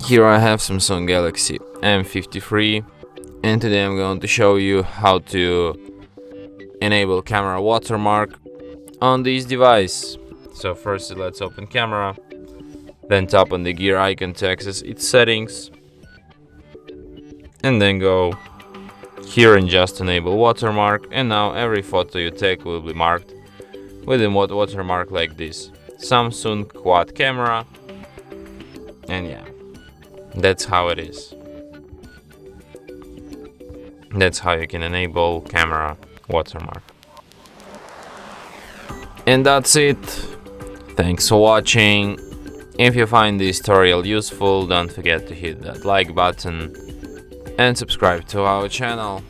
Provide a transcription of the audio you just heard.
Here I have Samsung Galaxy M53, and today I'm going to show you how to enable camera watermark on this device. So first let's open camera, then tap on the gear icon to access its settings, and then go here and just enable watermark, and now every photo you take will be marked with a watermark like this: Samsung quad camera. And yeah, that's how it is. That's how you can enable camera watermark. And that's it. Thanks for watching. If you find this tutorial useful, don't forget to hit that like button and subscribe to our channel.